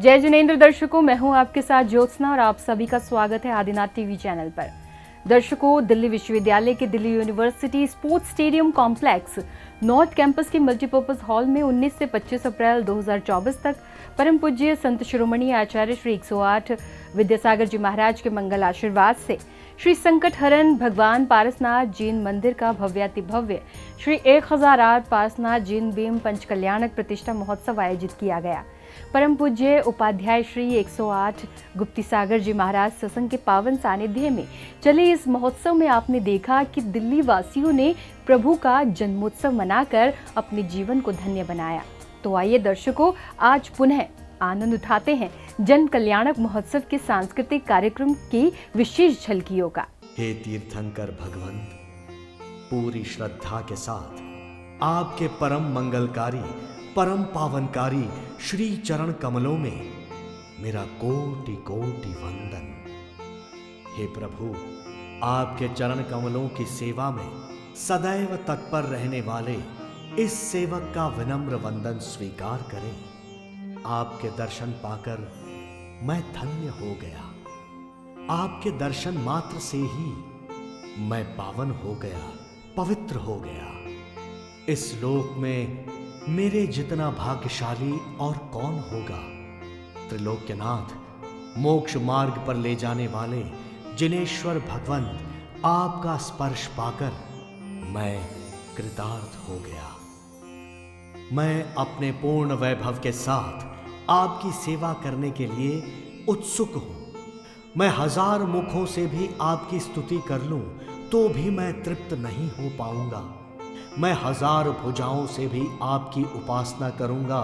जय जिनेंद्र दर्शकों, मैं हूं आपके साथ ज्योत्सना और आप सभी का स्वागत है आदिनाथ टीवी चैनल पर। दर्शकों, दिल्ली विश्वविद्यालय के Delhi university sports stadium complex north campus के मल्टीपर्पज हॉल में 19 से 25 अप्रैल 2024 तक परम पूज्य संत शिरोमणि आचार्य श्री 108 विद्यासागर जी महाराज के मंगल आशीर्वाद से श्री संकट हरण भगवान पारसनाथ जैन मंदिर का भव्यातिभव्य श्री 1008 पारसनाथ जैन भीम पंच कल्याणक प्रतिष्ठा महोत्सव आयोजित किया गया। परम पूज्य उपाध्याय श्री 108 गुप्तीसागर जी महाराज सत्संग के पावन सानिध्य में चले इस महोत्सव में आपने देखा कि दिल्ली वासियों ने प्रभु का जन्मोत्सव मनाकर अपने जीवन को धन्य बनाया। तो आइए दर्शकों, आज पुनः आनंद उठाते हैं जन कल्याणक महोत्सव के सांस्कृतिक कार्यक्रम की विशेष झलकियों का। हे तीर्थंकर भगवंत, पूरी श्रद्धा के साथ आपके परम मंगलकारी परम पावनकारी श्री चरण कमलों में मेरा कोटि कोटि वंदन। हे प्रभु, आपके चरण कमलों की सेवा में सदैव तत्पर रहने वाले इस सेवक का विनम्र वंदन स्वीकार करें। आपके दर्शन पाकर मैं धन्य हो गया। आपके दर्शन मात्र से ही मैं पावन हो गया, पवित्र हो गया। इस लोक में मेरे जितना भाग्यशाली और कौन होगा। त्रिलोक्यनाथ, मोक्ष मार्ग पर ले जाने वाले जिनेश्वर भगवंत, आपका स्पर्श पाकर मैं कृतार्थ हो गया। मैं अपने पूर्ण वैभव के साथ आपकी सेवा करने के लिए उत्सुक हूं। मैं 1000 मुखों से भी आपकी स्तुति कर लूं तो भी मैं तृप्त नहीं हो पाऊंगा। मैं 1000 भुजाओं से भी आपकी उपासना करूंगा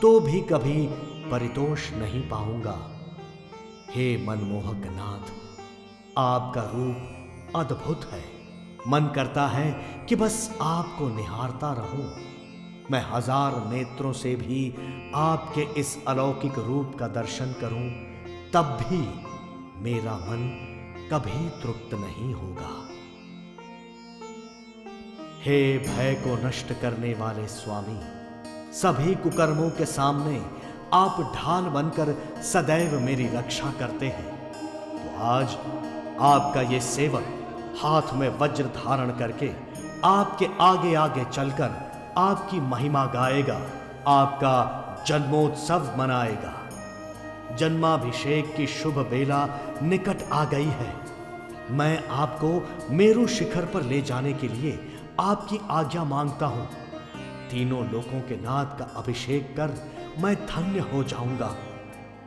तो भी कभी परितोष नहीं पाऊंगा। हे मनमोहक नाथ, आपका रूप अद्भुत है। मन करता है कि बस आपको निहारता रहूं। मैं 1000 नेत्रों से भी आपके इस अलौकिक रूप का दर्शन करूं तब भी मेरा मन कभी तृप्त नहीं होगा। हे भय को नष्ट करने वाले स्वामी, सभी कुकर्मों के सामने आप ढाल बनकर सदैव मेरी रक्षा करते हैं। तो आज आपका ये सेवक हाथ में वज्र धारण करके आपके आगे आगे चलकर आपकी महिमा गाएगा, आपका जन्मोत्सव मनाएगा। जन्माभिषेक की शुभ बेला निकट आ गई है। मैं आपको मेरु शिखर पर ले जाने के लिए आपकी आज्ञा मांगता हूं। तीनों लोकों के नाथ का अभिषेक कर मैं धन्य हो जाऊंगा।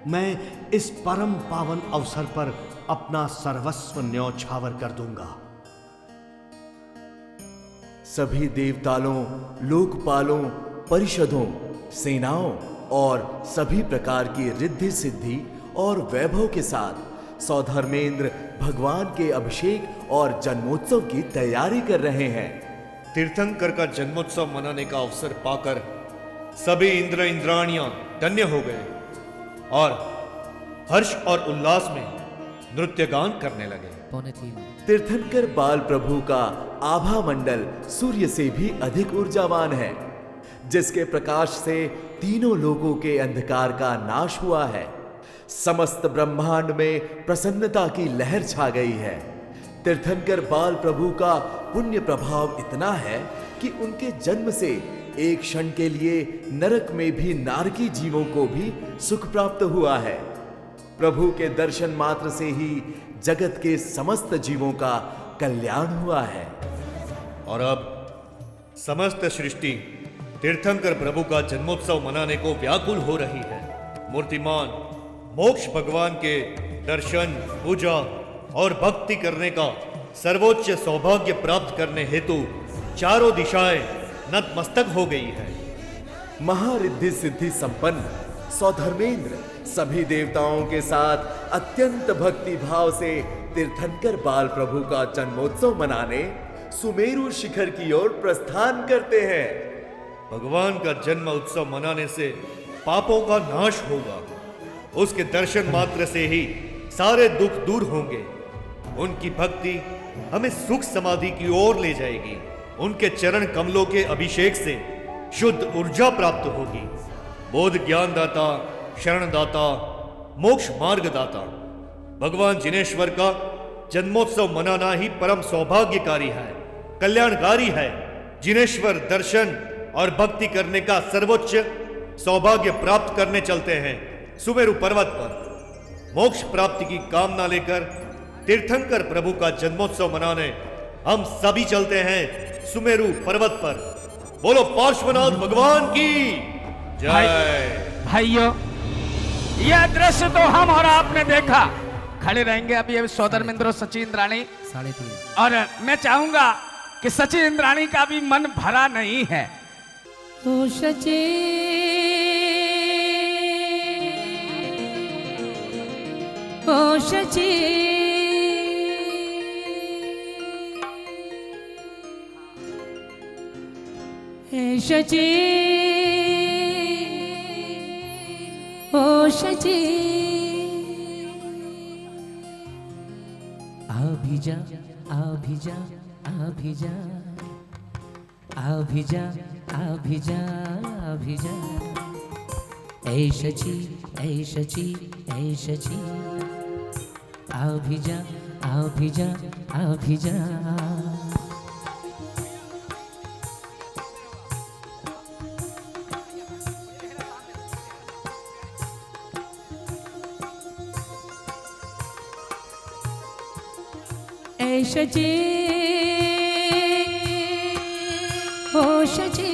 मैं इस परम पावन अवसर पर अपना सर्वस्व न्यौछावर कर दूंगा। सभी देवतालों, लोकपालों, परिषदों, सेनाओं और सभी प्रकार की रिद्धि सिद्धि और वैभव के साथ सौधर्मेंद्र भगवान के अभिषेक और जन्मोत्सव की तैयारी कर रहे हैं। तीर्थंकर का जन्मोत्सव मनाने का अवसर पाकर सभी इंद्र इंद्राणियां धन्य हो गए और हर्ष और उल्लास में नृत्य गान करने लगे। तीर्थंकर बाल प्रभु का आभा मंडल सूर्य से भी अधिक ऊर्जावान है, जिसके प्रकाश से तीनों लोगों के अंधकार का नाश हुआ है। समस्त ब्रह्मांड में प्रसन्नता की लहर छा गई है। तीर्थंकर बाल प्रभु का पुण्य प्रभाव इतना है कि उनके जन्म से एक क्षण के लिए नरक में भी नारकी जीवों को भी सुख प्राप्त हुआ है। प्रभु के दर्शन मात्र से ही जगत के समस्त जीवों का कल्याण हुआ है। और अब समस्त सृष्टि तीर्थंकर प्रभु का जन्मोत्सव मनाने को व्याकुल हो रही है। मूर्तिमान मोक्ष भगवान के दर्शन, पूजा और भक्ति करने का सर्वोच्च सौभाग्य प्राप्त करने हेतु चारों दिशाएं नतमस्तक हो गई है। महारिद्धि सिद्धि संपन्न सौधर्मेंद्र सभी देवताओं के साथ अत्यंत भक्ति भाव से तीर्थंकर बाल प्रभु का जन्मोत्सव मनाने सुमेरु शिखर की ओर प्रस्थान करते हैं। भगवान का जन्म उत्सव मनाने से पापों का नाश होगा। उसके दर्शन मात्र से ही सारे दुख दूर होंगे। उनकी भक्ति हमें सुख समाधि की ओर ले जाएगी। उनके चरण कमलों के अभिषेक से शुद्ध ऊर्जा प्राप्त होगी। बोध ज्ञान दाता शरणदाता, मोक्ष मार्गदाता भगवान जिनेश्वर का जन्मोत्सव मनाना ही परम सौभाग्यकारी है, कल्याणकारी है। जिनेश्वर दर्शन और भक्ति करने का सर्वोच्च सौभाग्य प्राप्त करने चलते हैं सुमेरु पर्वत पर। मोक्ष प्राप्ति की कामना लेकर तीर्थंकर प्रभु का जन्मोत्सव मनाने हम सभी चलते हैं सुमेरु पर्वत पर। बोलो पार्श्वनाथ भगवान की जय। भाइयों, यह दृश्य तो हम और आपने देखा। खड़े रहेंगे अभी अभी सौदर मिंद्रो सचिन इंद्राणी 3:30। और मैं चाहूंगा कि सचिन इंद्राणी का भी मन भरा नहीं है। ओ सची ओ सची हे सची ओ सची आभिजा आभिजा आभिजा आभिजा आभिजा आभिजा ऐ सची ऐ सची ऐ सची आभिजा आभिजा आभिजा। ऐ सची ओ सची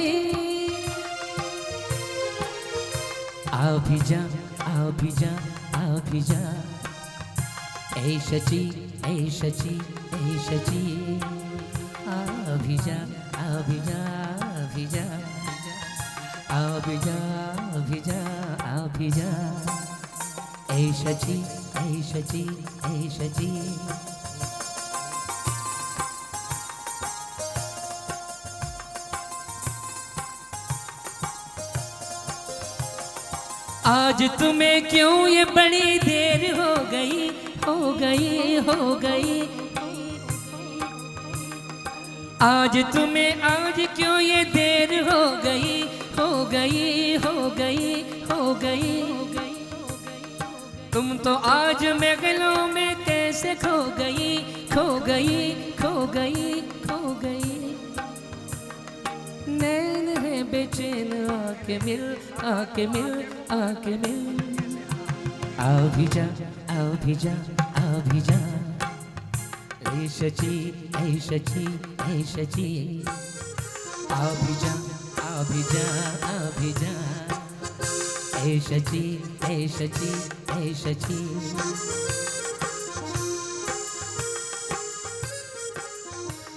आभिजा आभिजा आभिजा ऐ सची ऐ सची ऐ सची आभिजा आभिजा आभिजा आभिजा आभिजा आभिजा ऐ सची ऐ सची ऐ सची। आज तुम्हें क्यों ये बड़ी देर हो गई हो गई हो गई। आज तुम्हें आज क्यों ये देर हो गई हो गई हो गई हो गई। तुम तो आज महलों में कैसे खो गई खो गई खो गई खो गई। नैन है बेचैन आके मिल आके मिल आके मिल। आभिजा आभिजा आभिजा ऐ सची ऐ सची ऐ सची आभिजा आभिजा आभिजा ऐ सची ऐ सची ऐ सची।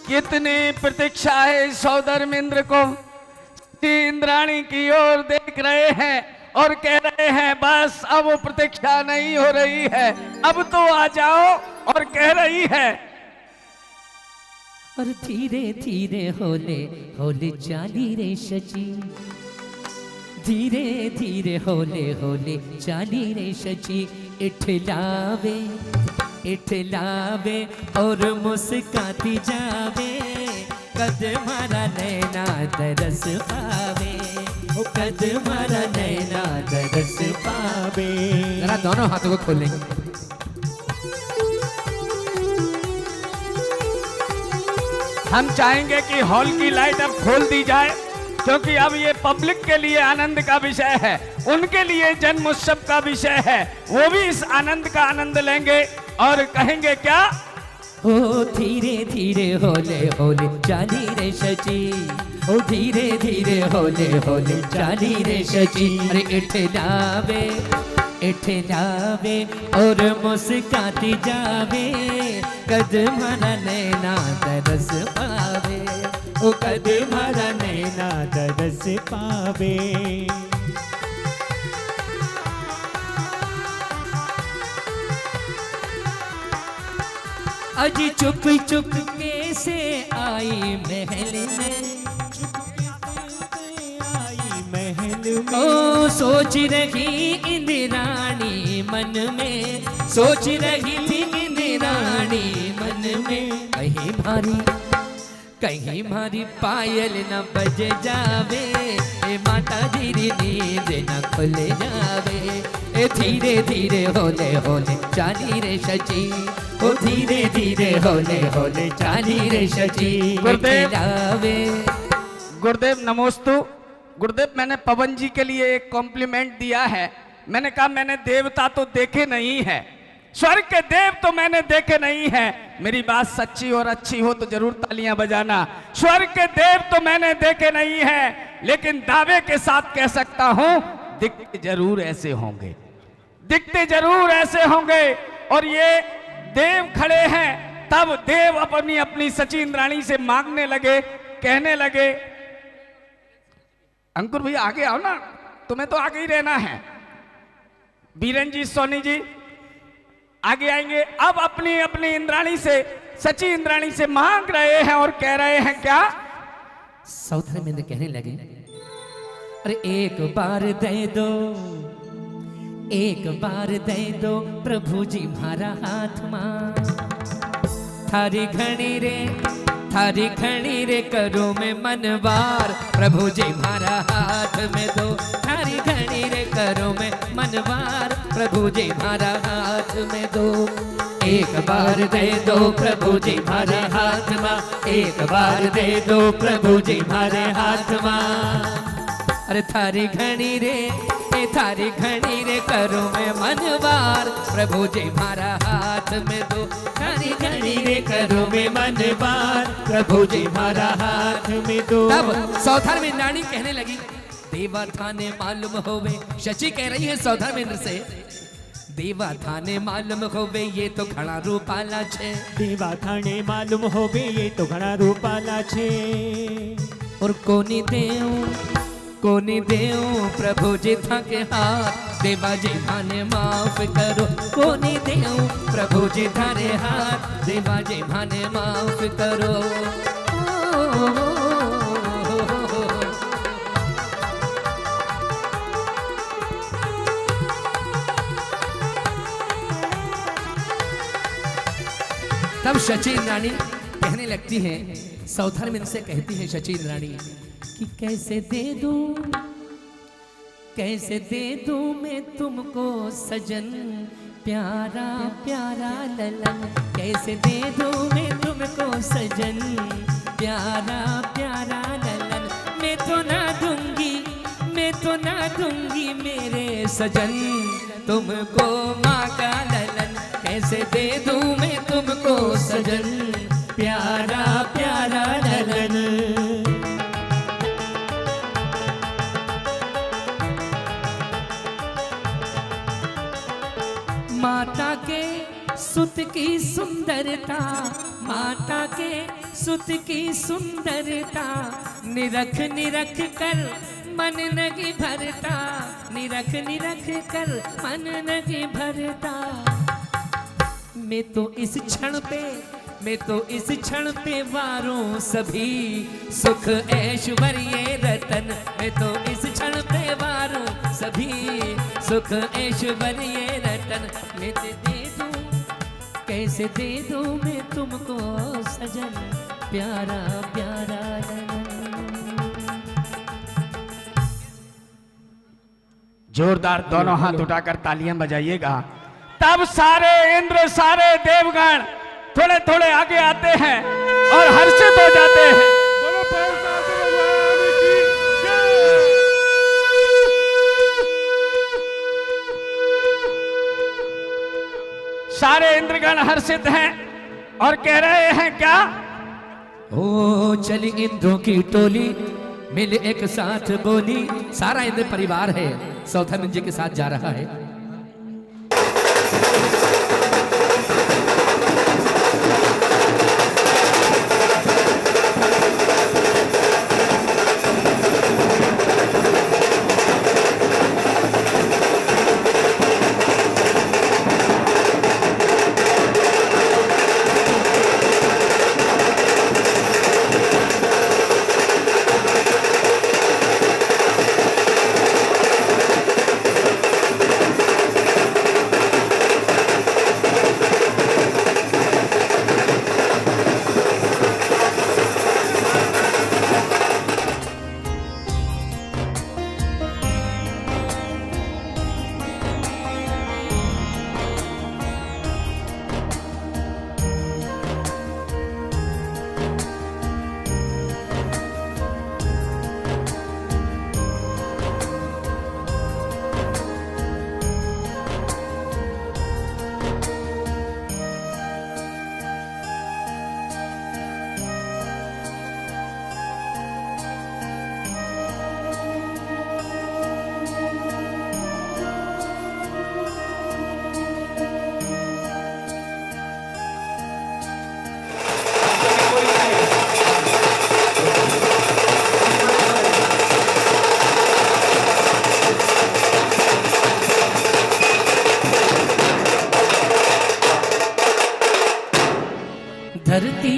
कितनी प्रतीक्षा है सौदर मिंद्र को। इंद्राणी की ओर देख रहे हैं और कह रहे हैं बस अब वो प्रतीक्षा नहीं हो रही है, अब तो आ जाओ। और कह रही है और धीरे धीरे होले होले चाली रे सची। धीरे धीरे होले होले चाली रे सची। इठलावे इठलावे और मुस्काती जावे। कद मारा नैना तरस पावे ओ कद मारा नैना तरस पावे। जरा दोनों हाथों को खोलेंगे। हम चाहेंगे कि हॉल की लाइट अब खोल दी जाए, क्योंकि अब ये पब्लिक के लिए आनंद का विषय है, उनके लिए जन्म उत्सव का विषय है। वो भी इस आनंद का आनंद लेंगे और कहेंगे क्या। ओ धीरे धीरे होले होले चाली रे सची। ओ धीरे धीरे होले होले चाली रे सची। अरे इठलावे इठलावे और मुस्काती जावे। कद मारा नैना तरस पावे ओ कद मारा नैना तरस पावे। अजी चुप चुप कैसे आई महल में। आई महल में ओ सोच रही इंद्राणी मन में। सोच रही थी इंद्राणी मन में। कहीं मारी पायल न बज जावे। ए माता जी री नींद न खुल जावे। ए धीरे धीरे होले होले चाली रे शची, ओ धीरे धीरे होले होले चाली रे शची। गुरुदेव। खिलावे। गुरुदेव नमोस्तु। गुरुदेव, मैंने पवन जी के लिए एक कॉम्प्लीमेंट दिया है। मैंने कहा मैंने देवता तो देखे नहीं है, स्वर्ग के देव तो मैंने देखे नहीं है। मेरी बात सच्ची और अच्छी हो तो जरूर तालियां बजाना। स्वर्ग के देव तो मैंने देखे नहीं है, लेकिन दावे के साथ कह सकता हूं दिखते जरूर ऐसे होंगे, दिखते जरूर ऐसे होंगे। और ये देव खड़े हैं, तब देव अपनी अपनी सची इंद्राणी से मांगने लगे, कहने लगे, अंकुर भैया आगे आओ ना, तुम्हें तो आगे ही रहना है। बीरन जी, सोनी जी आगे आएंगे। अब अपनी अपनी इंद्राणी से, सची इंद्राणी से मांग रहे हैं और कह रहे हैं क्या? सौथर में कहने लगे, अरे एक बार दे दो, एक बार दे दो प्रभु जी मारा हाथ मां। थारी घड़ी रे, थारी घड़ी रे करो मैं मनवार, प्रभु जी मारा हाथ में दो। थारी घड़ी रे करो मैं मनवार, प्रभु जी मारा हाथ में दो। एक बार दे दो प्रभु जी मारे हाथ मां, एक बार दे दो प्रभु जी मारे हाथ मां। अरे थारी घड़ी रे, ए थारी घड़ी रे करो मैं मनवार, प्रभु जी मारा हाथ में दो। थारी घड़ी रे करो मैं मनवार, प्रभु जी मारा हाथ में दो। तब सौथर में नानी कहने लगी, देवा थाने मालूम होवे, शची कह रही है सौथर में से, देवा थाने मालूम होवे ये तो घણા रूपाला छे। देवा थाने मालूम होवे ये तो घણા रूपाला छे। और कोनी देऊ प्रभु जी थाके हाथ, देवा जी माने माफ करो। कोनी देऊ प्रभु जी थारे हाथ, देवा जी माने माफ करो। तब शची रानी कहने लगती है, सौथर में से कहती है शची रानी कि कैसे दे दूं मैं तुमको सजन, प्यारा प्यारा ललन। कैसे दे दूं मैं तुमको सजन, प्यारा प्यारा ललन। मैं तो ना दूंगी मेरे सजन, तुमको माँ का ललन। कैसे दे दूं मैं तुमको सजन, प्यारा प्यारा ललन। माता के सुत की सुंदरता, माता के सुत की सुंदरता, निरख निरख कर मन नहीं भरता, निरख निरख कर मन नहीं भरता। मैं तो इस क्षण पे वारूं सभी सुख ऐश्वर्य रतन। मैं तो इस क्षण पे वारूं सभी सुख ऐश्वर्य रतन। मैं ते दे दूं, कैसे दे दूं मैं तुमको सजन, प्यारा प्यारा ललन। जोरदार दोनों हाथ उठाकर तालियां बजाइएगा। तब सारे इंद्र, सारे देवगण थोड़े थोड़े आगे आते हैं और हर्षित हो जाते हैं। सारे इंद्रगण हर्षित हैं और कह रहे हैं क्या? ओ चली इंद्रों की टोली, मिल एक साथ बोली। सारा इंद्र परिवार है, सौथर जी के साथ जा रहा है।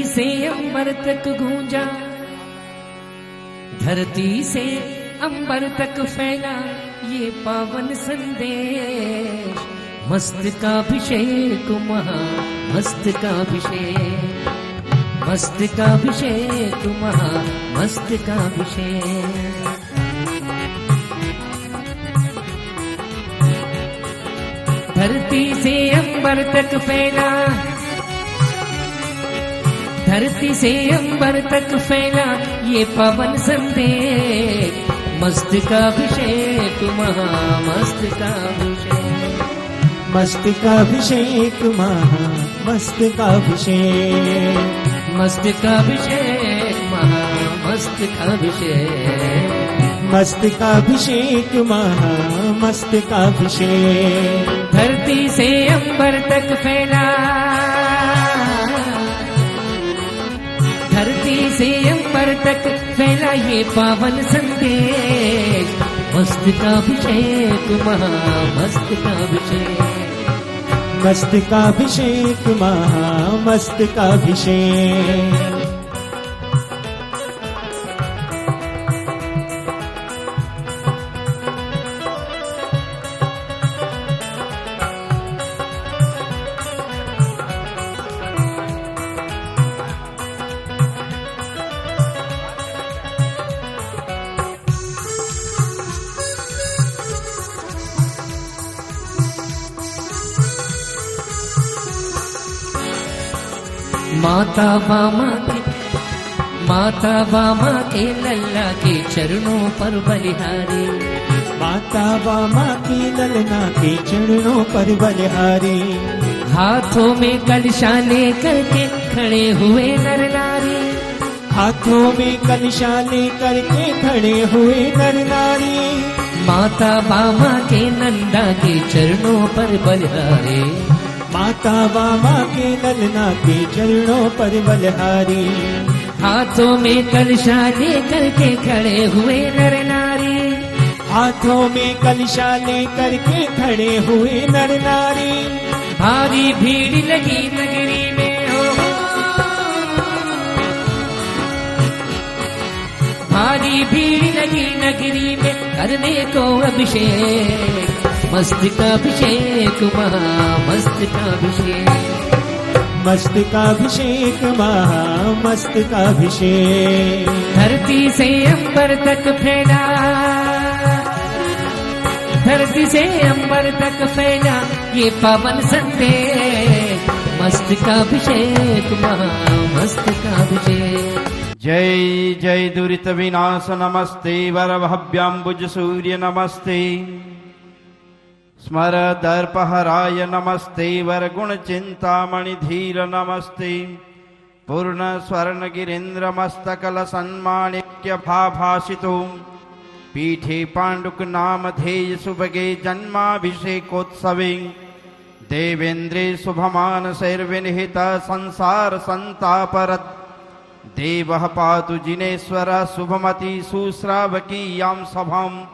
से अंबर तक गूंजा, धरती से अंबर तक फैला ये पावन संदेश। मस्तकाभिषेक महा मस्तकाभिषेक, मस्तकाभिषेक महा मस्तकाभिषेक। धरती से अंबर तक फैला, धरती से अंबर तक फैला ये पावन संदेश। मस्तकाभिषेक महा मस्तकाभिषेक, मस्तकाभिषेक महा मस्तकाभिषेक, मस्तकाभिषेक महा मस्तकाभिषेक, मस्तकाभिषेक महा मस्तकाभिषेक। धरती से अंबर तक फैला, धरती से अंबर तक फैला ये पावन संदेश। मस्तकाभिषेक महा मस्तकाभिषेक, मस्तकाभिषेक महा मस्तकाभिषेक। माता बामा के, माता बामा के लल्ला के चरणों पर बलिहारी, माता बामा की ललना के चरणों पर बलिहारी। हाथों में कलशा लेकर के खड़े हुए नर नारी, हाथों में कलशा लेकर के खड़े हुए नर नारी। माता बामा के नंदा के चरणों पर बलिहारी, माता बामा के ललना के चरणों पर बलिहारी। हाथों में कलशा लेकर के खड़े हुए नर नारी, हाथों में कलशा लेकर के खड़े हुए नर नारी। भारी भीड़ लगी नगरी में हो, भारी भीड़ लगी नगरी में करने को अभिषेक। मस्तकाभिषेक महा मस्तकाभिषेक, मस्तकाभिषेक महा मस्तकाभिषेक। धरती से अंबर तक फैला, धरती से अंबर तक फैला ये पावन संदेश। मस्तकाभिषेक महा मस्तकाभिषेक। जय जय दुरित विनाश नमस्ते, वरभव्याम्बुज सूर्य नमस्ते, स्मर दर्पहराय नमस्ते, वरगुण चिंतामणि धीर नमस्ते, पूर्ण स्वर्ण गिरीन्द्र मस्तकल सन्माणिक्य भाभासितो, पीठे पाण्डुक नाम धेय सुभगे जन्माभिषेकोत्सवे, देवेन्द्रे शुभमानसैर्विनिहित संसार संतापरत्, देवः पातु जिनेश्वर शुभमति सुश्रावकीयां सभाम्,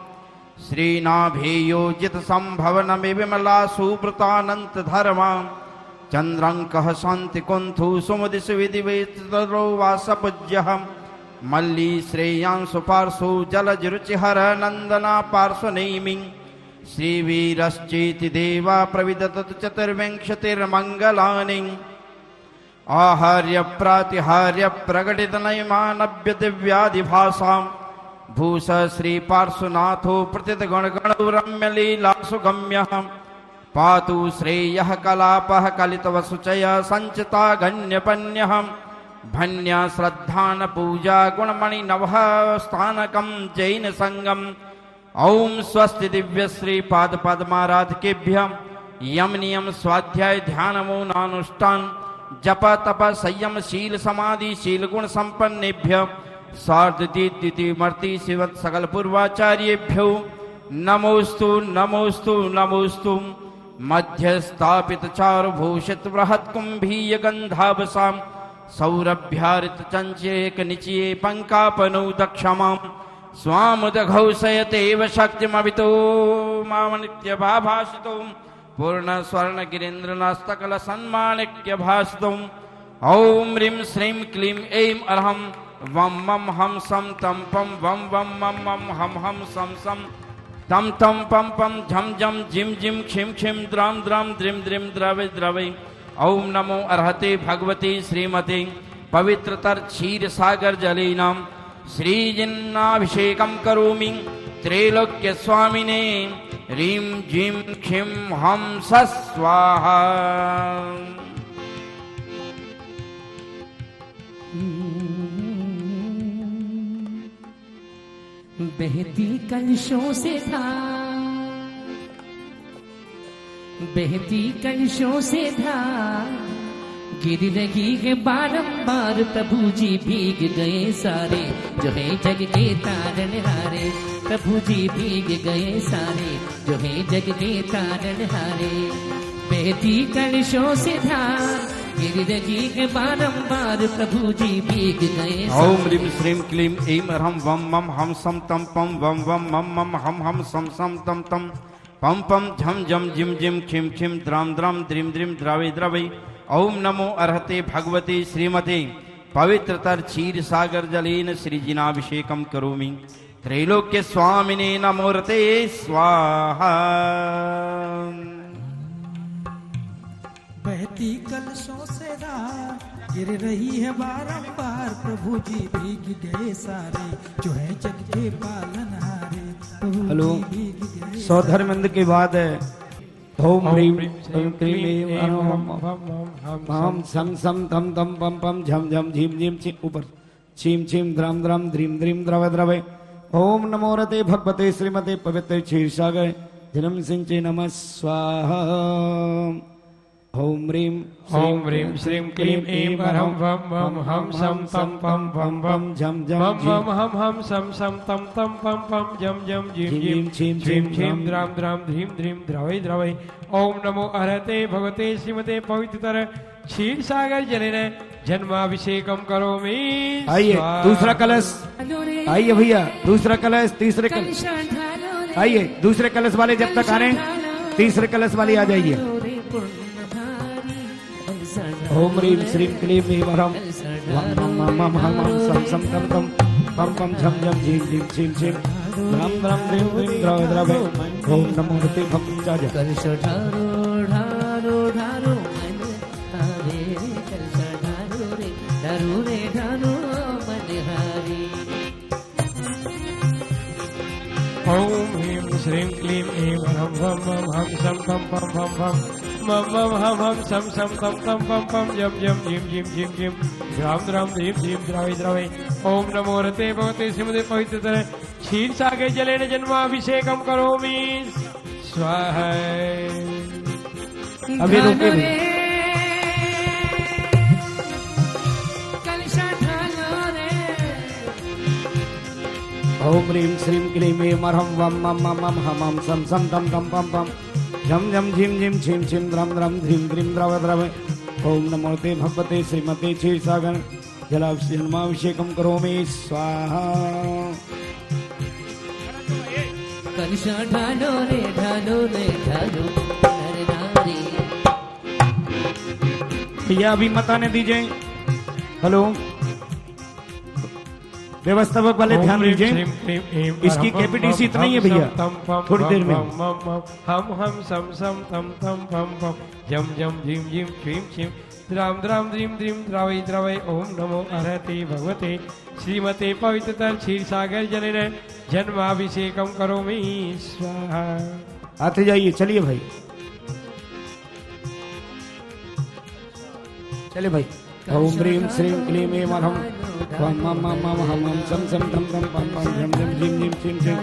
श्रीनाभेयोजित संभवनमि विमला सुव्रतानंत धर्मा, चंद्रंकः शांति कुंथु सुमदिश विधिवेतरो वासपूज्यः, मल्ली श्रेयांसु पार्श्व जलज रुचिहर नंदना पार्श्वनेमि, श्रीवीरश्चेति देवा प्रविदतत चतुर्विंशतिर्मंगलानि, आहर्य प्रातिहार्य प्रकटित नयमानभ्य दिव्यादिभाषाम्, भूष श्री पार्श्वनाथो प्रतित गण गण रम्य लीला सुगम्य, पातु श्रेयः कलापः कलित वसुचय संचिता गण्यपन्य, भन्य श्रद्धान पूजा गुणमणि नवः स्थानकं जैन संगम। ओम स्वस्ति दिव्य श्री पाद पद्माराधकेभ्य यम नियम स्वाध्याय ध्यान मौनानुष्ठान जप तप संयम शील समाधि शील गुण संपन्नेभ्य सार्धतीति शिवत सकल पूर्वाचार्येभ्यो नमोस्तु नमोस्तु नमोस्तु। मध्य स्थापित चारुभूषित बृहत् कुंभीय गंधावसां सौरभ्यारित चंचेक निचये पंकापनो दक्षमां स्वामुदघौषयतेव शक्तिमवितो मामनित्य भाभासितो पूर्ण स्वर्ण गिरीन्द्र नास्तकल सन्माणिक्य भासितो ओम ह्रीं श्रीं क्लीं ऐं अरहं वम मम हम सम तम पम वम वम मम मम हम सम सम तम तम पम पम झम झम झिम झिम खिम खिम द्राम द्राम द्रिम द्रिम द्रवे द्रवे। ओम नमो अर्हते भगवते श्रीमते पवित्रतर क्षीर सागर जलेनाम श्रीजिन्नाभिषेकं करोमि त्रैलोक्य स्वामिने ह्रीं जीं खिं हम स्वाहा। बहती कलशों से धार, बहती कलशों से धार गिर रही है बारंबार। प्रभु जी भीग गए सारे जो है जग के तारनहारे। प्रभु जी भीग गए सारे जो है जग के तारनहारे। बहती कलशों से धार गिर रही है बारंबार। प्रभु जी भीग गए ओम ह्रीं श्रीं क्लीं ऐं अरहं वम मम हम सम तम पम वम वम मम मम हम सम सम तम तम पम पम झम झम झिम झिम खिम खिम द्राम द्राम द्रिम द्रिम द्रावे द्रवे। ओम नमो अर्हते भगवते श्रीमते पवित्रतर क्षीर सागर जलेन श्रीजिनाभिषेकं करोमि त्रैलोक्य स्वामिने नमोरते स्वाहा। बहती कलशों से धार गिर रही है बारंबार। प्रभु जी भीग गए सारे जो है जग के पालनहारे। हेलो, सौधर्मेंद्र के बाद है ओम ह्रीं श्रीं क्लीं ऐं हम सम सम तम तम पम पम झम झम झीम झीम छि ऊपर छीम छीम द्राम द्राम द्रीम द्रीम द्रव द्रवे। ओम नमो रते भगवते श्रीमते पवित्र क्षीर सागर जलम सिंचे नमः स्वाहा। ओम ह्रीं श्रीं क्लीं ऐं अरहं वम मम हम सम तम पम वम वम झम झम मम हम सम सम तम तम पम पम झम झम झीम झीम छीम छीम छीम द्राम द्राम ध्रीम ध्रीम द्रवै द्रवै। ओम नमो अर्हते भगवते श्रीमते पवित्रतर क्षीर सागर जलेन जन्माभिषेकं करोमि। आइए दूसरा कलश, आइए भैया दूसरा कलश, तीसरे कलश आइए। दूसरे कलश वाले जब तक आ रहे हैं तीसरे कलश वाले आ जाइए। ओम ह्रीं श्रीं क्लीं ऐं अरहं वम मम हम सम सम तम तम पम पम झम झम झीम झीम छीम छीम द्राम द्राम द्रीम द्रीम द्रव द्रवे। ओम नमो रते भगवते कलश ढारो ढारो ढारो मन हारे। कलश ढारो रे ढारो रे ढारो मन हारे। ओम ह्रीं श्रीं क्लीं ऐं अरहं वम मम हम सम तम पम पम पम मम मम हम सम सम तम तम पम पम झम झम झीम झीम झीम झीम द्राम द्राम ध्रीम ध्रीम द्रवै द्रवै। ओम नमो रते भगवते श्रीमते पवित्रतर क्षीर सागर जलेन जन्माभिषेकं करोमि स्वाहा। अभी रुके भी। ओम ह्रीं श्रीं क्लीं ऐं अरहं वम मम मम हम सम सम तम तम पम पम झम झम झिम झिम छिम छिम द्राम द्राम ध्रीम द्रीम द्रव द्रवे। ओम नमो ते भगवते श्रीमते क्षीर सागर जन्माभिषेकं करोमि स्वाहा। कलश ढालो रे ढालो रे ढालो नर नारी। भैया अभी मत आने दीजिए। हेलो व्यवस्थापक वाले ध्यान दीजिए, इसकी कैपेसिटी इतना ही है भैया। थोड़ी देर में हम सम सम तम तम पम पम झम झम झीम झीम छीम छीम द्राम द्राम द्रीम द्रीम द्रवै द्रवै। ओम नमो अर्हते भगवते श्रीमते पवित्रतर क्षीर सागर जलेन जन्माभिषेकं करोमि स्वाहा। आते जाइए, चलिए भाई, चले भाई। ओम ह्रीं श्रीं क्लीं ऐं अरहं वम मम हम सम सम तम तम पम पम झम झम झीम झीम छीम छीम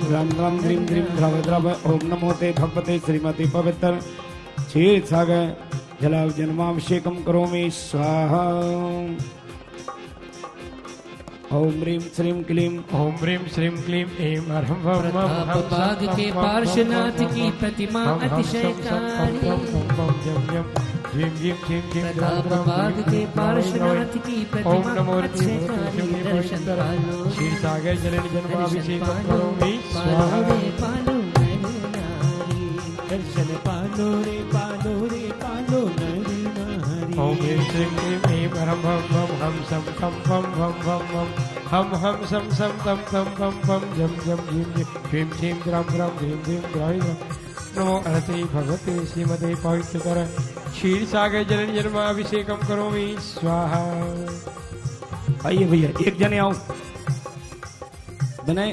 द्राम द्राम द्रीम द्रीम द्रव द्रव। ओम नमो ते भगवते श्रीमते पवित्र क्षीर सागर जन्माभिषेकं करोमि स्वाहा। ओम ह्रीं श्रीं क्लीं ऐं अरहं वम मम बाग के पार्श्वनाथ की प्रतिमा अतिशयकारी। बाग के पार्श्वनाथ की प्रतिमा अतिशयकारी। दर्शन पालो क्षीर सागर जलेन जन्माभिषेकं करोमि स्वाहा। पालो नर नारी। दर्शन पालो रे पालो रे पालो नर नारी। ओम ह्रीं श्रीं क्लीं ऐं परं भं भं हम सं तं पं भं भं भं हम सं सं तं तं पं पं जं जं झीं झीं क्लीं क्षीं द्रं द्रं ह्रीं ह्रीं द्राय नमो अर्थे भगवते श्रीमते पवित्रतर क्षीर सागर जल जन्माभिषेकम करोमि स्वाहा। आइए भैया एक जने आओ, बने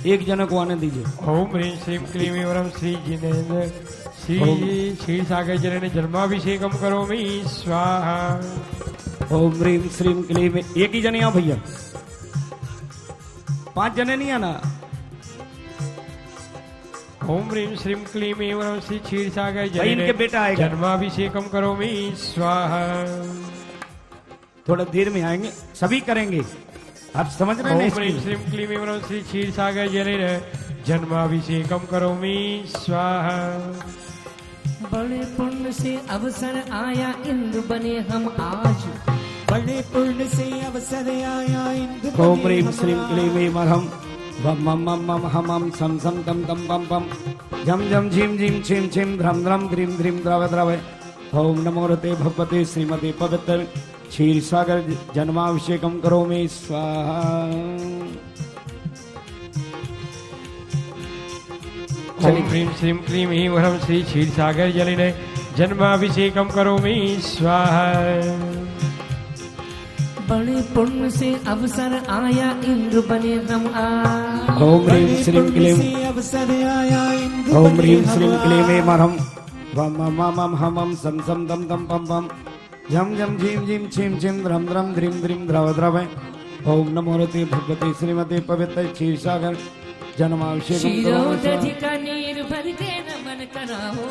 एक जने को आने दीजिए। ओम ह्रीं श्रीं क्लीं ऐं वरं श्री जिनेन्द्र श्री क्षीर सागर जल जन्माभिषेकम करोमि स्वाहा। ओम ह्रीं श्रीं क्लीं एक ही जने आओ भैया, 5 जने नहीं आना। ओम ह्रीं श्रीं क्लीं ऐं वरं श्री क्षीर सागर भाई इनके बेटा आएगा, जन्माभिषेकम करोमि स्वाहा। थोड़ा देर में आएंगे, सभी करेंगे, आप समझ रहे हैं। ओम ह्रीं श्रीं क्लीं ऐं वरं श्री क्षीर सागर जल जन्माभिषेकम करोमि स्वाहा। बड़े पुण्य से अवसर आया इंद्र बने हम आज, बड़े पुण्य से अवसर आया इंद्र ओम ह्रीं श्रीं क्लीं ऐं वरं वम मम मम मम हम हम सम सम तम तम पम पम झम झम झीम झीम छीम छीम ध्रम ध्रम द्रीम द्रीम द्रव द्रव। ओम नमो रते भगवते श्रीमते पवित्र क्षीर सागर जन्माभिषेकम करोमि स्वाहा। ओम ह्रीं श्रीं क्लीं ऐं वरं श्री क्षीर सागर जल जन्माभिषेकम करोमि स्वाहा। बड़े पुण्य से अवसर आया इंद्र बने हम आज। ओम ह्रीं श्रीं क्लीं अवसर आया इंद्र ओम ह्रीं श्रीं क्लीं ऐं वरं वम मम मम हम हम सम सम तम तम पम पम झम झम झीम झीम छीम छीम ध्रम ध्रम द्रीम द्रीम द्रव द्रव। ओम नमो रते भगवते श्रीमते पवित्र क्षीर सागर जन्माभिषेकम करोमि स्वाहा। का नीर भर के नमन कराओ,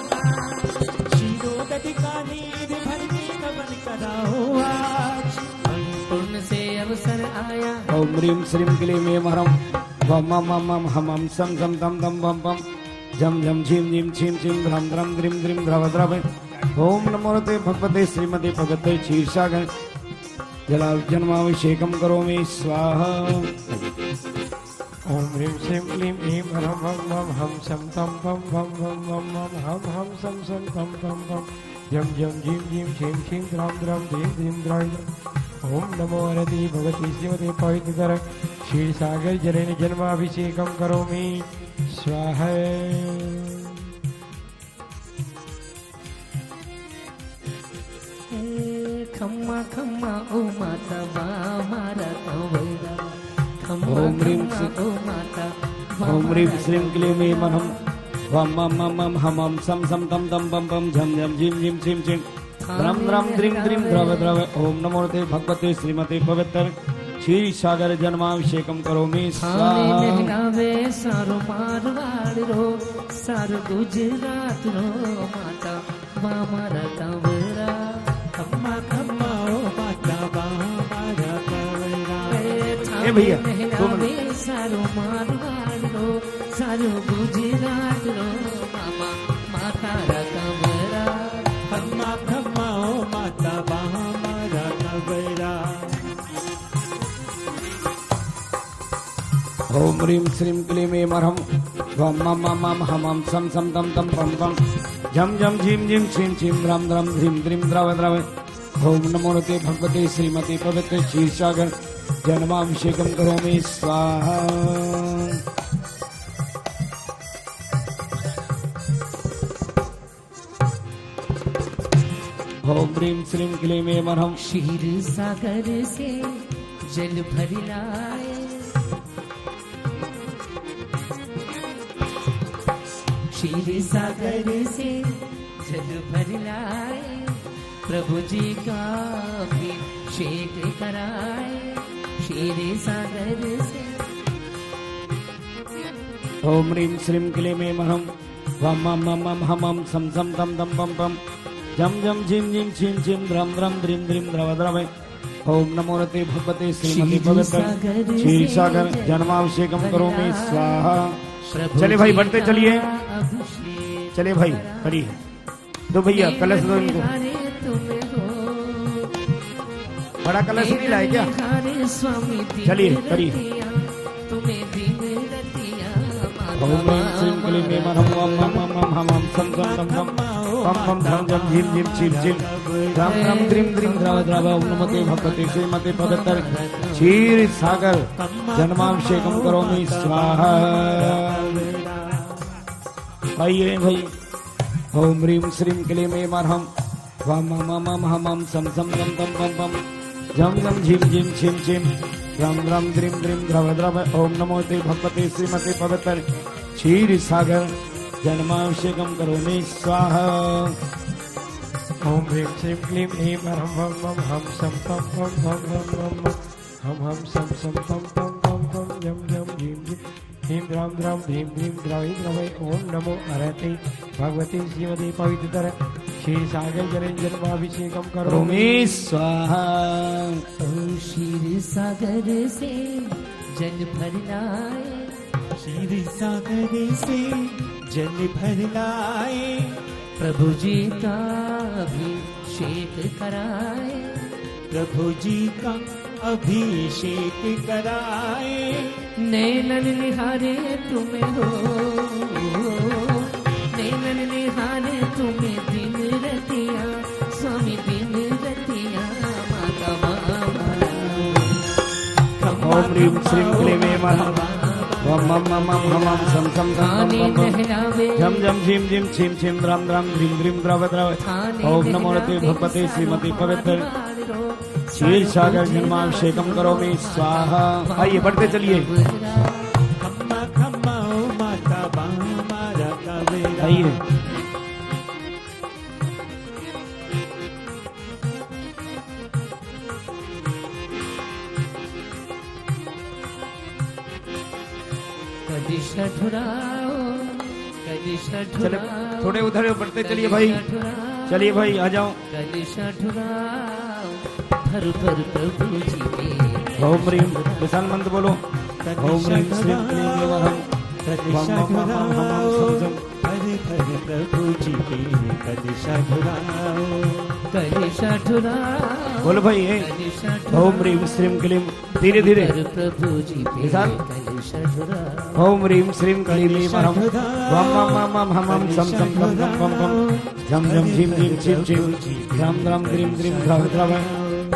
शिरोदधि का नीर भर के नमन कराओ आज। पुण्य से अवसर आया। ओम ह्रीं श्रीं क्लीं ऐं वरं वम मम मम हम हम सम सम तम तम पम पम झम झम झीम झीम छीम छीम ध्रम ध्रम द्रीम द्रीम द्रव द्रव। ओम नमो रते भगवते श्रीमते पवित्र क्षीर सागर जन्माभिषेकम करोमि स्वाहा। ओम ह्रीं श्रीं क्लीं ऐं वरं भं भं हम सं तं पं भं भं भं हम सं सं तं पं पं झं झं झीं झीं छीं छीं द्रां द्रां धीं धीं द्राय। ओम नमो हरति भगवती श्रीमते पवित्रतर क्षीर सागर जल जन्माभिषेकम करोमि स्वाहा। खम्मा खम्मा ओ माता बा मारा कंवरा, खम्मा ओम ह्रीं खम्मा ओ माता ओम ह्रीं श्रीं क्लीं ऐं वरं वम मम मम हम हम सम सम तम तम पम पम झम झम झीम झीम छीम छीम द्रम द्रम द्रीम द्रीम द्रव द्रव। ओम नमो रते भगवते श्रीमते पवित्र क्षीर सागर जन्माभिषेकम करोमि स्वाहा। लहरावे सारो मारवाड़ रो, सारो गुजरात रो माता बा मारा कंवरा। खम्मा खम्मा ओ माता बा मारा कंवरा। ए भैया लहरावे सारो मारवाड़ रो, सारो गुजरात रो मामा माता रा कंवरा। खम्मा खम्मा ओ माता बा मारा कंवरा। ओम ह्रीं श्रीं क्लीं ऐं वरं वम मम मम हम हम सम सम तम तम पम पम झम झम झीम झीम छीम छीम द्रम द्रम ध्रीं द्रीं द्रव द्रव। ओम नमो रते भगवते श्रीमते पवित्र क्षीर सागर जन्माभिषेकम करोमि स्वाहा। ओम ह्रीं श्रीं क्लीं ऐं वरं क्षीर सागर से जल भर लाए, क्षीर सागर से जल भर लाए, प्रभु जी का अभिषेक कराए। क्षीर सागर से ओम ह्रीं श्रीं क्लीं ऐं वरं वम मम मम हम हम सम सम तम तम पम पम झम झम झीम झीम छीम छीम ध्रम ध्रम द्रीम द्रीम द्रव द्रव। ओम नमो रते भगवते श्रीमते पवित्र क्षीर सागर जन्माभिषेकम करोमि स्वाहा। चलिए भाई बढ़ते चलिए, चलिए भाई करिए। दो भैया कलश दो इनको, बड़ा कलश नहीं लाए क्या? चलिए करिए। ओम श्रीं क्लीं ऐं वरं वम मम मम हम हम सम सम तम तम पम पम झम झम झीम झीम छीम छीम राम राम द्रीम द्रीम द्रव द्रव ओम नमो भगवते श्रीमते पवित्र क्षीर सागर जन्माभिषेकम करोमि स्वाहा। आइए भाई ओम ह्रीम श्रीम क्लीम ऐं अर्हं वम मम हम सम सम तम तम पम पम झम झम झिम झिम छिम छिम राम राम द्रीम द्रीम द्रव द्रव ओम नमो ते भगवते श्रीमते पवित्र क्षीर सागर जन्माभिषेकम करोमि स्वाहा। ओम ह्रीं श्रीं क्लीं ऐं अर्हं वम वम हम सम पम पम पम पम पम हम सम सम पम पम पम पम झम झम झिम झिम ह्रीं द्रां द्रां ह्रीं ह्रीं द्रवै द्रवै ओम नमो अर्हते भगवते श्रीमते पवित्र क्षीर सागर जन्माभिषेकम करोमि स्वाहा। ओ क्षीर सागर से जल भरनाए, क्षीर सागर से जल भर लाए, प्रभु जी का अभिषेक कराए, प्रभु जी का अभिषेक कराए, नैनन निहारे तुम्हें हो, नैनन निहारे तुम्हें दिन रतिया, स्वामी दिन रतिया माता ओम ह्रीं श्रीं क्लीं ऐं अर्हं वम मम हम सम सम तम तम झम झम झिम झिम छिम छिम राम राम ह्रीं ह्रीं द्रव द्रव ओम नमो भगवते श्रीमते पवित्र क्षीर सागर जन्माभिषेकम करोमि स्वाहा। आइए बढ़ते चलिए। खम्मा खम्मा ओ माता बामारा कावेरा। आइए चले थोड़े उधर बढ़ते चलिए भाई, चलिए भाई आ जाओ। ओम ह्रीं विशाल मंत्र बोलो ओम ह्रीं श्रीं क्लीं ऐं अर्हं वम मम हम सम सम प्रभु जी के कदिशा बोलो भाई ओम ह्रीं श्रीं क्लीं धीरे धीरे विशाल ओम ह्रीं श्रीं क्लीं ऐं अर्हं वम मम हम सम सम तम तम पम पम झम झम झिम झिम छिम छिम राम राम द्रीं द्रीं द्रव द्रव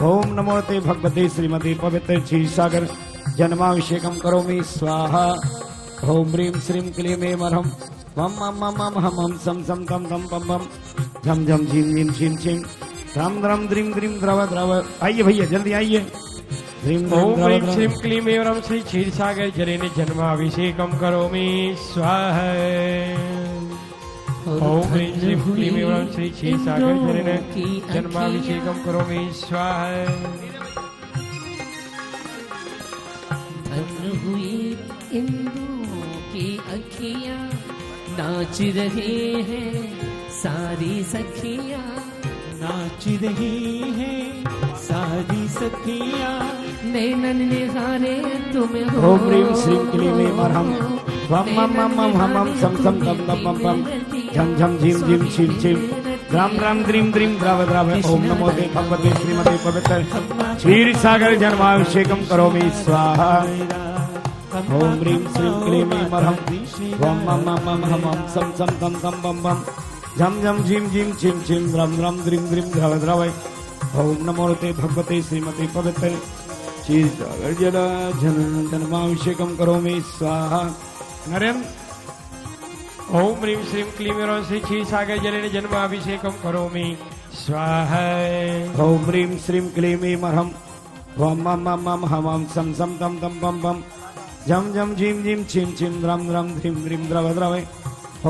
ओम नमो ते भगवते श्रीमते पवित्र क्षीर सागर जन्माभिषेकम करोमि स्वाहा। ओम ह्रीं श्रीं क्लीं ऐं अर्हं वम मम हम सम सम तम तम पम पम झम झम झिम झिम छिम छिम राम राम द्रीं द्रीं द्रव द्रव। आइए भैया जल्दी आइए। ओम ह्रीं श्रीं क्लीं ऐं अर्हं श्री क्षीर सागर जलेन जन्माभिषेकम करोमि स्वाहा। ओम ह्रीं श्रीं क्लीं ऐं अर्हं श्री क्षीर सागर जलेन जन्माभिषेकम करोमि स्वाहा। धन्य हुई इंदु की अखियां, नाच रहे हैं सारी सखियां, नाच रही है सारी सखियां, नैनन निहारे तुम्हें हो। ओम ह्रीं श्रीं क्लीं ऐं अर्हं वम मम हम सम सम तम तम पम पम झम झम झिम झिम छिम छिम राम राम द्रीं द्रीं द्रव द्रव ओम नमो ते भगवते श्रीमते पवित्र क्षीर सागर जन्माभिषेकम करोमि स्वाहा। ओम ह्रीं श्रीं क्लीं ऐं अर्हं वम मम हम सम सम तम तम पम पम झम झम झिम झिम छिम छिम राम राम द्रीं द्रीं द्रव द्रव ओम नमो ते भगवते श्रीमते पवित्र क्षीर सागर जन्माभिषेकम करोमि स्वाहा। नरेंद्र ओम ह्रीं श्रीं क्लीं ऐं अर्हं श्री क्षीर सागर जलेन जन्माभिषेकम करोमि स्वाहा। ओम ह्रीं श्रीं क्लीं ऐं अर्हं वम मम हम सम सम तम तम पम पम झम झम झिम झिम छिम छिम राम राम ह्रीं ह्रीं द्रव द्रव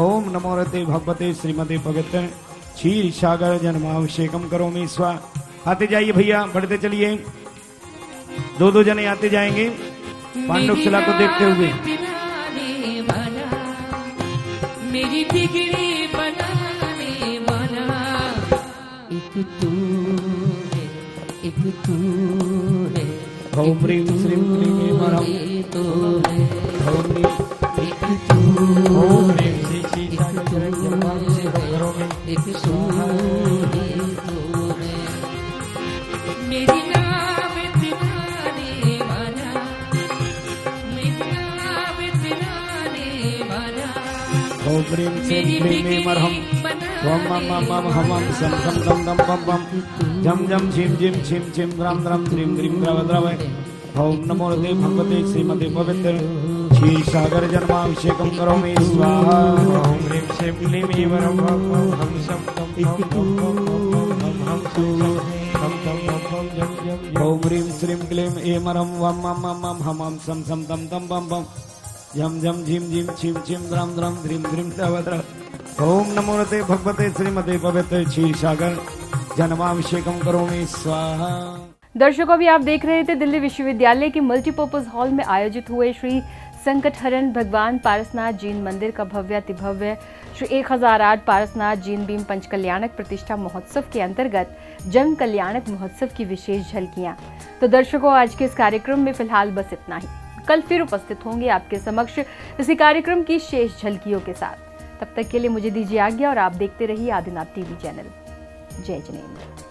ओम नमो भगवते श्रीमते पवित्र क्षीर सागर जन्माभिषेकम करोमि स्वाहा। आते जाइए भैया बढ़ते चलिए, दो दो जने आते जाएंगे पांडुशिला को देखते हुए। मेरी बिगड़ी बनाने वाला एक तू है, एक तू है। ओम ह्रीं श्रीं क्लीं ऐं अर्हं तो है ओम ह्रीं एक तू, ओम ह्रीं श्री क्षीर सागर जलेन जन्माभिषेकम करोमि एक तू ही तो है। मेरी नाव दिलाने वाला, मेरी नाव दिलाने वाला। ओम ह्रीं श्रीं क्लीं ऐं अर्हं वं मं मं मं हं वं सं सं दं दं बं बं झं झं झिं झिं छिं छिं द्रां द्रां द्रीं द्रीं द्रव द्रव ओम नमो ते भगवते श्रीमते पवित्र क्षीर सागर जन्माभिषेकं करोमि स्वाहा ओम ह्रीं श्रीं क्लीं ऐं वरं वं वं हं सं तं तं तं हं सं तं तं तं जं जं ओम ह्रीं श्रीं क्लीं ऐं अर्हं वं मं मं मं हं वं सं सं दं दं बं बं झं झं झिं झिं छिं छिं द्रां द्रां द्रीं द्रीं द्रव द्रव ओम नमो ते भगवते श्रीमते पवित्र क्षीर सागर जन्माभिषेकं करोमि स्वाहा। दर्शकों, अभी आप देख रहे थे दिल्ली विश्वविद्यालय के मल्टीपर्पज हॉल में आयोजित हुए श्री संकटहरण भगवान पारसनाथ जैन मंदिर का भव्यातिभव्य श्री 1008 पारसनाथ जैन भीम पंचकल्याणक प्रतिष्ठा महोत्सव के अंतर्गत जन कल्याणक महोत्सव की विशेष झलकियां। तो दर्शकों, आज के इस कार्यक्रम में फिलहाल बस इतना ही। कल फिर उपस्थित होंगे आपके समक्ष इसी कार्यक्रम की शेष झलकियों के साथ। तब तक के लिए मुझे दीजिए आज्ञा और आप देखते रहिए आदिनाथ टीवी चैनल। जय जिनेंद्र।